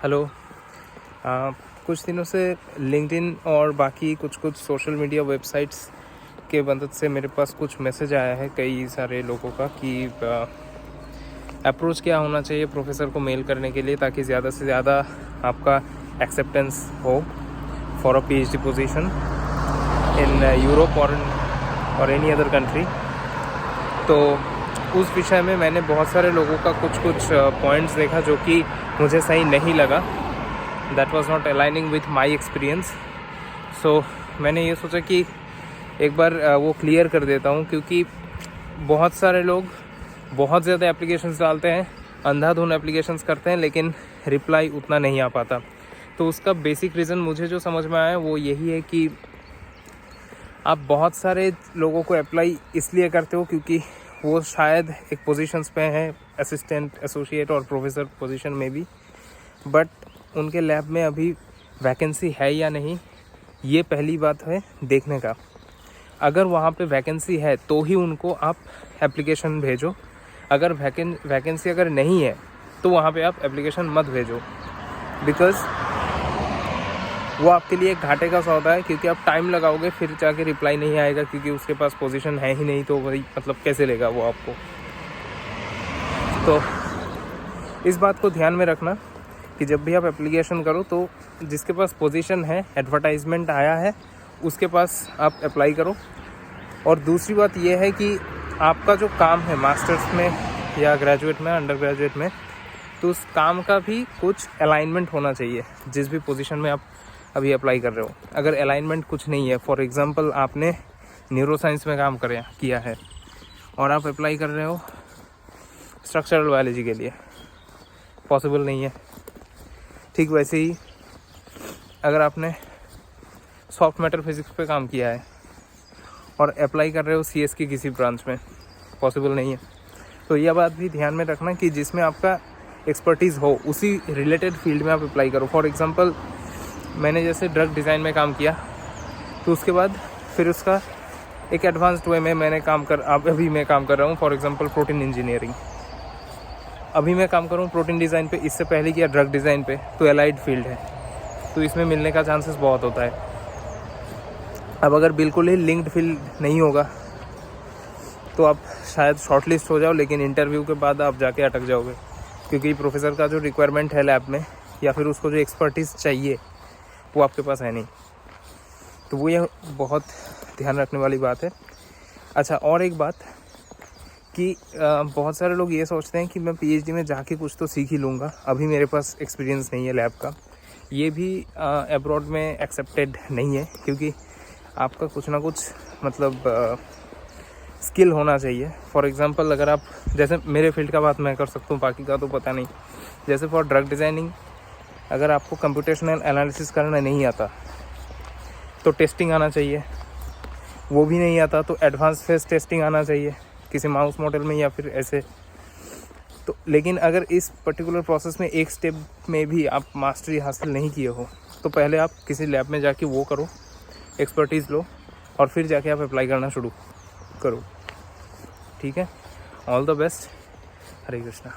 Hello. कुछ दिनों से लिंक्डइन और बाकी कुछ सोशल मीडिया वेबसाइट्स के मदद से मेरे पास कुछ मैसेज आया है कई सारे लोगों का कि अप्रोच क्या होना चाहिए प्रोफेसर को मेल करने के लिए ताकि ज़्यादा से ज़्यादा आपका एक्सेप्टेंस हो for a PhD position in Europe और एनी अदर कंट्री। तो उस विषय में मैंने बहुत सारे लोगों का कुछ पॉइंट्स देखा जो कि मुझे सही नहीं लगा। That was not aligning with my experience. So मैंने ये सोचा कि एक बार वो क्लियर कर देता हूँ, क्योंकि बहुत सारे लोग बहुत ज़्यादा एप्लीकेशंस डालते हैं, अंधाधुंध एप्लीकेशंस करते हैं, लेकिन रिप्लाई उतना नहीं आ पाता। तो उसका बेसिक रीज़न मुझे जो समझ में आया वो यही है कि आप बहुत सारे लोगों को अप्लाई इसलिए करते हो क्योंकि वो शायद एक पोजीशंस पे हैं, असिस्टेंट, एसोसिएट और प्रोफेसर पोजीशन में भी, बट उनके लैब में अभी वैकेंसी है या नहीं, ये पहली बात है देखने का। अगर वहाँ पे वैकेंसी है तो ही उनको आप एप्लीकेशन भेजो। अगर वैकेंसी अगर नहीं है तो वहाँ पे आप एप्लीकेशन मत भेजो, बिकॉज़ वो आपके लिए एक घाटे का सौदा है, क्योंकि आप टाइम लगाओगे फिर जाके रिप्लाई नहीं आएगा क्योंकि उसके पास पोजीशन है ही नहीं, तो वही मतलब कैसे लेगा वो आपको। तो इस बात को ध्यान में रखना कि जब भी आप एप्लीकेशन करो तो जिसके पास पोजीशन है, एडवर्टाइजमेंट आया है, उसके पास आप अप्लाई करो। और दूसरी बात यह है कि आपका जो काम है मास्टर्स में या ग्रेजुएट में, अंडर ग्रेजुएट में, तो उस काम का भी कुछ अलाइनमेंट होना चाहिए जिस भी पोजीशन में आप अभी अप्लाई कर रहे हो। अगर अलाइनमेंट कुछ नहीं है, फॉर एग्जांपल आपने न्यूरो साइंस में काम किया है और आप अप्लाई कर रहे हो स्ट्रक्चरल बायोलॉजी के लिए, पॉसिबल नहीं है। ठीक वैसे ही अगर आपने सॉफ्ट मैटर फिजिक्स पे काम किया है और अप्लाई कर रहे हो CS की किसी ब्रांच में, पॉसिबल नहीं है। तो यह बात भी ध्यान में रखना कि जिसमें आपका एक्सपर्टीज़ हो उसी रिलेटेड फील्ड में आप अप्लाई करो। फॉर एग्जांपल मैंने जैसे ड्रग डिज़ाइन में काम किया, तो उसके बाद फिर उसका एक एडवांस्ड वे में अभी मैं काम कर रहा हूँ। फॉर एग्जांपल प्रोटीन इंजीनियरिंग, अभी मैं काम कर रहा हूँ प्रोटीन डिज़ाइन पे, इससे पहले किया ड्रग डिज़ाइन पे, तो एलाइड फील्ड है, तो इसमें मिलने का चांसेस बहुत होता है। अब अगर बिल्कुल ही लिंक्ड फील्ड नहीं होगा तो आप शायद शॉर्टलिस्ट हो जाओ, लेकिन इंटरव्यू के बाद आप जाके अटक जाओगे, क्योंकि प्रोफेसर का जो रिक्वायरमेंट है लैब में या फिर उसको जो एक्सपर्टीज़ चाहिए वो आपके पास है नहीं। तो वो ये बहुत ध्यान रखने वाली बात है। अच्छा, और एक बात कि बहुत सारे लोग ये सोचते हैं कि मैं PhD में जाके कुछ तो सीख ही लूँगा, अभी मेरे पास एक्सपीरियंस नहीं है लैब का। ये भी अब्रॉड में एक्सेप्टेड नहीं है, क्योंकि आपका कुछ ना कुछ मतलब स्किल होना चाहिए। फॉर एग्जांपल अगर आप, जैसे मेरे फील्ड का बात मैं कर सकता हूँ, बाकी का तो पता नहीं। जैसे फॉर ड्रग डिज़ाइनिंग अगर आपको कंप्यूटेशनल एनालिसिस करना नहीं आता तो टेस्टिंग आना चाहिए, वो भी नहीं आता तो एडवांस फेस टेस्टिंग आना चाहिए किसी माउस मॉडल में या फिर ऐसे। तो लेकिन अगर इस पर्टिकुलर प्रोसेस में एक स्टेप में भी आप मास्टरी हासिल नहीं किए हो तो पहले आप किसी लैब में जाके वो करो, एक्सपर्टीज़ लो, और फिर जाके आप अप्लाई करना शुरू करो। ठीक है, all the best. Hare Krishna.